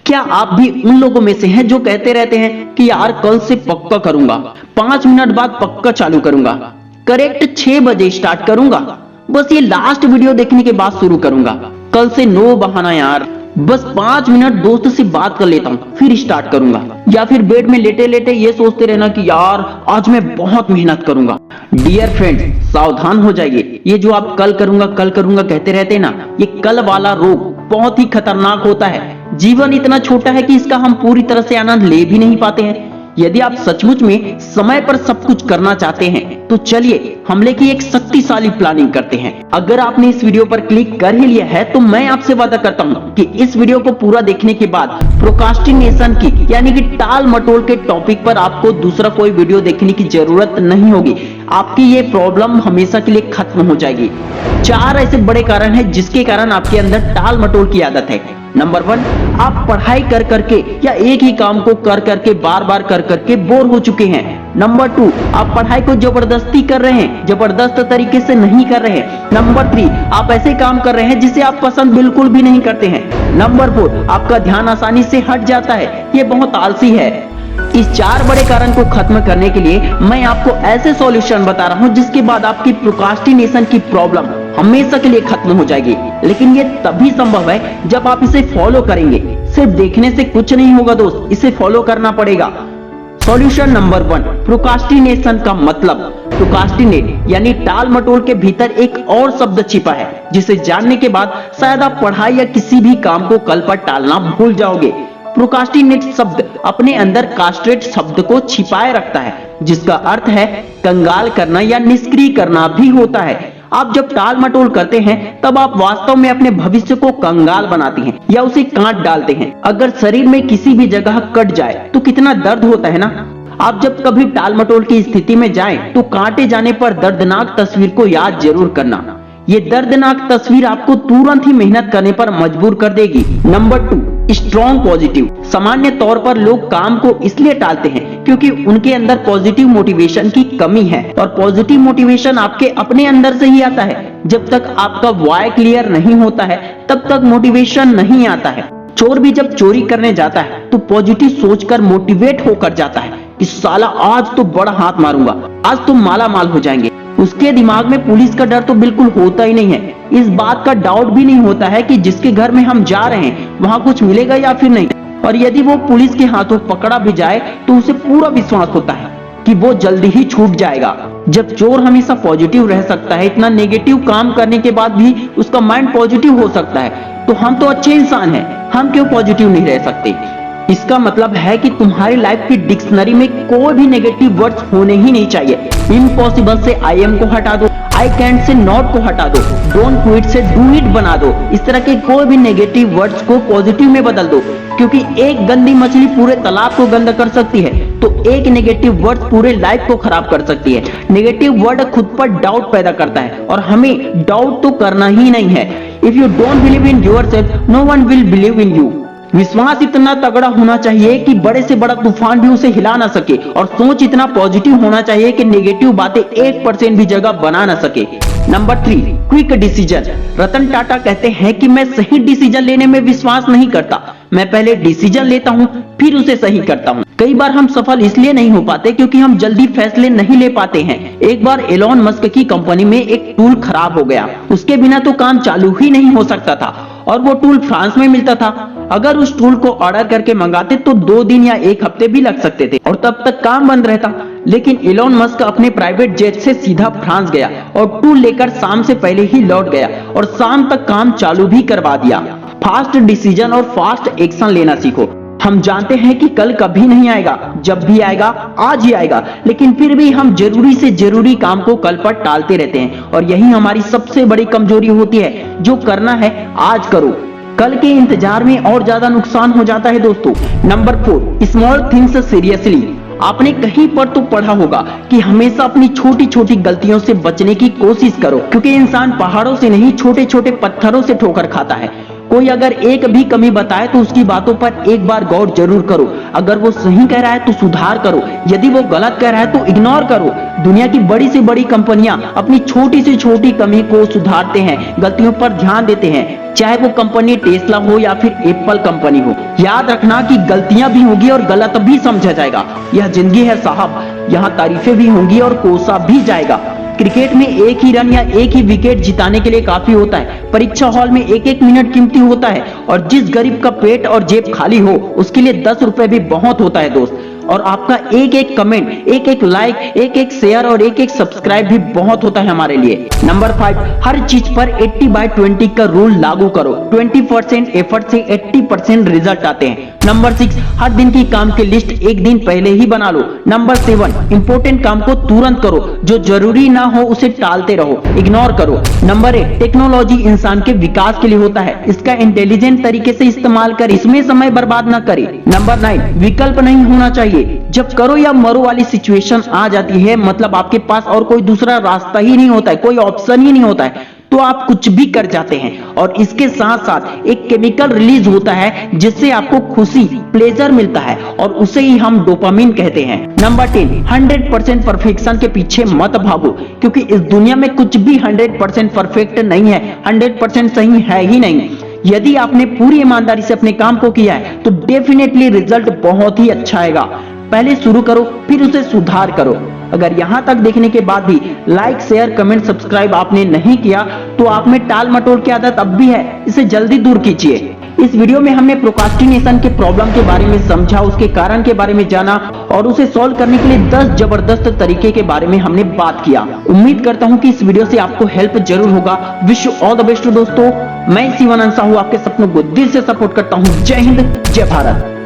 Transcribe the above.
क्या आप भी उन लोगों में से हैं जो कहते रहते हैं कि यार कल से पक्का करूंगा, 5 मिनट बाद पक्का चालू करूंगा, करेक्ट 6 बजे स्टार्ट करूंगा, बस ये लास्ट वीडियो देखने के बाद शुरू करूंगा, कल से नो बहाना यार, बस 5 मिनट दोस्त से बात कर लेता हूँ फिर स्टार्ट करूंगा। या फिर बेड में लेटे लेटे ये सोचते रहना कि यार आज मैं बहुत मेहनत करूंगा। डियर फ्रेंड, सावधान हो जाइए। ये जो आप कल करूंगा कहते रहते हैं ना, ये कल वाला रोग बहुत ही खतरनाक होता है। जीवन इतना छोटा है कि इसका हम पूरी तरह से आनंद ले भी नहीं पाते हैं। यदि आप सचमुच में समय पर सब कुछ करना चाहते हैं तो चलिए हमले की एक शक्तिशाली प्लानिंग करते हैं। अगर आपने इस वीडियो पर क्लिक कर ही लिया है तो मैं आपसे वादा करता हूं कि इस वीडियो को पूरा देखने के बाद प्रोक्रास्टिनेशन की यानी कि टाल मटोल के टॉपिक पर आपको दूसरा कोई वीडियो देखने की जरूरत नहीं होगी। आपकी ये प्रॉब्लम हमेशा के लिए खत्म हो जाएगी। 4 ऐसे बड़े कारण हैं जिसके कारण आपके अंदर टाल मटोल की आदत है। नंबर 1, आप पढ़ाई कर करके या एक ही काम को कर करके बार बार कर करके बोर हो चुके हैं। नंबर 2, आप पढ़ाई को जबरदस्ती कर रहे हैं, जबरदस्त तरीके से नहीं कर रहे हैं। नंबर 3, आप ऐसे काम कर रहे हैं जिसे आप पसंद बिल्कुल भी नहीं करते हैं। नंबर 4, आपका ध्यान आसानी से हट जाता है, ये बहुत आलसी है। इस 4 बड़े कारण को खत्म करने के लिए मैं आपको ऐसे सॉल्यूशन बता रहा हूं जिसके बाद आपकी प्रोक्रास्टिनेशन की प्रॉब्लम हमेशा के लिए खत्म हो जाएगी। लेकिन ये तभी संभव है जब आप इसे फॉलो करेंगे। सिर्फ देखने से कुछ नहीं होगा दोस्त, इसे फॉलो करना पड़ेगा। सॉल्यूशन नंबर 1, प्रोक्रास्टिनेशन का मतलब। प्रोक्रास्टिनेट यानी टाल मटोल के भीतर एक और शब्द छिपा है जिसे जानने के बाद शायद आप पढ़ाई या किसी भी काम को कल पर टालना भूल जाओगे। प्रोक्रास्टिनेट शब्द अपने अंदर कास्ट्रेट शब्द को छिपाए रखता है जिसका अर्थ है कंगाल करना या निष्क्रिय करना भी होता है। आप जब टाल मटोल करते हैं तब आप वास्तव में अपने भविष्य को कंगाल बनाते हैं या उसे काट डालते हैं। अगर शरीर में किसी भी जगह कट जाए तो कितना दर्द होता है ना। आप जब कभी टाल मटोल की स्थिति में जाएं तो काटे जाने पर दर्दनाक तस्वीर को याद जरूर करना। ये दर्दनाक तस्वीर आपको तुरंत ही मेहनत करने पर मजबूर कर देगी। Number 2, strong positive. सामान्य तौर पर लोग काम को इसलिए टालते हैं क्योंकि उनके अंदर पॉजिटिव मोटिवेशन की कमी है और पॉजिटिव मोटिवेशन आपके अपने अंदर से ही आता है। जब तक आपका व्हाय क्लियर नहीं होता है तब तक मोटिवेशन नहीं आता है। चोर भी जब चोरी करने जाता है तो पॉजिटिव सोचकर मोटिवेट होकर जाता है कि साला आज तो बड़ा हाथ मारूंगा, आज तो माला माल हो जाएंगे। उसके दिमाग में पुलिस का डर तो बिल्कुल होता ही नहीं है। इस बात का डाउट भी नहीं होता है कि जिसके घर में हम जा रहे हैं वहां कुछ मिलेगा या फिर नहीं। और यदि वो पुलिस के हाथों पकड़ा भी जाए तो उसे पूरा विश्वास होता है कि वो जल्दी ही छूट जाएगा। जब चोर हमेशा पॉजिटिव रह सकता है, इतना नेगेटिव काम करने के बाद भी उसका माइंड पॉजिटिव हो सकता है, तो हम तो अच्छे इंसान हैं, हम क्यों पॉजिटिव नहीं रह सकते। इसका मतलब है कि तुम्हारी लाइफ की डिक्शनरी में कोई भी नेगेटिव वर्ड्स होने ही नहीं चाहिए। इम्पॉसिबल से आई एम को हटा दो, आई कैंट से नॉट को हटा दो, डोंट क्विट से डू इट बना दो। इस तरह के कोई भी नेगेटिव वर्ड्स को पॉजिटिव में बदल दो, क्योंकि एक गंदी मछली पूरे तालाब को गंदा कर सकती है तो एक नेगेटिव वर्ड पूरे लाइफ को खराब कर सकती है। नेगेटिव वर्ड खुद पर डाउट पैदा करता है और हमें डाउट तो करना ही नहीं है। If you don't believe in yourself, no one will believe in you. विश्वास इतना तगड़ा होना चाहिए कि बड़े से बड़ा तूफान भी उसे हिला ना सके और सोच इतना पॉजिटिव होना चाहिए कि नेगेटिव बातें 1% भी जगह बना ना सके। Number 3, quick decision. Ratan Tata कहते हैं कि मैं सही डिसीजन लेने में विश्वास नहीं करता, मैं पहले डिसीजन लेता हूं फिर उसे सही करता हूं। कई बार हम सफल इसलिए नहीं हो पाते क्योंकि हम जल्दी फैसले नहीं ले पाते हैं। एक बार एलोन मस्क की कंपनी में एक टूल खराब हो गया, उसके बिना तो काम चालू ही नहीं हो सकता था और वो टूल फ्रांस में मिलता था। अगर उस टूल को ऑर्डर करके मंगाते तो 2 दिन या 1 हफ्ते भी लग सकते थे और तब तक काम बंद रहता। लेकिन एलोन मस्क अपने प्राइवेट जेट से सीधा फ्रांस गया और टूल लेकर शाम से पहले ही लौट गया और शाम तक काम चालू भी करवा दिया। फास्ट डिसीजन और फास्ट एक्शन लेना सीखो। हम जानते हैं कि कल कभी नहीं आएगा, जब भी आएगा आज ही आएगा, लेकिन फिर भी हम जरूरी से जरूरी काम को कल पर टालते रहते हैं और यही हमारी सबसे बड़ी कमजोरी होती है। जो करना है आज करो, कल के इंतजार में और ज्यादा नुकसान हो जाता है दोस्तों। Number 4, small things seriously. आपने कहीं पर तो पढ़ा होगा कि हमेशा अपनी छोटी छोटी गलतियों से बचने की कोशिश करो, क्योंकि इंसान पहाड़ों से नहीं छोटे छोटे पत्थरों से ठोकर खाता है। कोई अगर एक भी कमी बताए तो उसकी बातों पर एक बार गौर जरूर करो। अगर वो सही कह रहा है तो सुधार करो, यदि वो गलत कह रहा है तो इग्नोर करो। दुनिया की बड़ी से बड़ी कंपनियां अपनी छोटी से छोटी कमी को सुधारते हैं, गलतियों पर ध्यान देते हैं, चाहे वो कंपनी टेस्ला हो या फिर एप्पल कंपनी हो। याद रखना कि गलतियां भी होगी और गलत भी समझा जाएगा। यह जिंदगी है साहब, यहाँ तारीफें भी होंगी और कोसा भी जाएगा। क्रिकेट में एक ही रन या एक ही विकेट जिताने के लिए काफी होता है। परीक्षा हॉल में एक एक मिनट कीमती होता है और जिस गरीब का पेट और जेब खाली हो उसके लिए 10 रुपए भी बहुत होता है दोस्त। और आपका एक एक कमेंट, एक एक लाइक, एक एक शेयर और एक एक सब्सक्राइब भी बहुत होता है हमारे लिए। नंबर 5, हर चीज पर 80/20 का रूल लागू करो। 20% एफर्ट से 80% रिजल्ट आते हैं। नंबर 6, हर दिन की काम की लिस्ट एक दिन पहले ही बना लो। नंबर 7, इंपॉर्टेंट काम को तुरंत करो, जो जरूरी ना हो उसे टालते रहो, इग्नोर करो। नंबर 8, टेक्नोलॉजी इंसान के विकास के लिए होता है, इसका इंटेलिजेंट तरीके से इस्तेमाल कर, इसमें समय बर्बाद ना करे। नंबर 9, विकल्प नहीं होना चाहिए। जब करो या मरो वाली सिचुएशन आ जाती है, मतलब आपके पास और कोई दूसरा रास्ता ही नहीं होता है, कोई ऑप्शन ही नहीं होता है, तो आप कुछ भी कर जाते हैं। और इसके साथ साथ एक केमिकल रिलीज होता है जिससे आपको खुशी, प्लेजर मिलता है और उसे ही हम डोपामिन कहते हैं। नंबर 10, 100% परफेक्शन के पीछे मत भागो, क्योंकि इस दुनिया में कुछ भी 100% परफेक्ट नहीं है, 100% सही है ही नहीं। यदि आपने पूरी ईमानदारी से अपने काम को किया है तो डेफिनेटली रिजल्ट बहुत ही अच्छा आएगा। पहले शुरू करो, फिर उसे सुधार करो। अगर यहां तक देखने के बाद भी लाइक, शेयर, कमेंट, सब्सक्राइब आपने नहीं किया तो आप में टाल मटोल की आदत अब भी है, इसे जल्दी दूर कीजिए। इस वीडियो में हमने प्रोक्रास्टिनेशन के प्रॉब्लम के बारे में समझा, उसके कारण के बारे में जाना और उसे सॉल्व करने के लिए 10 जबरदस्त तरीके के बारे में हमने बात किया। उम्मीद करता हूं कि इस वीडियो से आपको हेल्प जरूर होगा। Wish you all the best दोस्तों। मैं शिवानंद साहू आपके सपनों को दिल से सपोर्ट करता हूं। जय हिंद, जय भारत।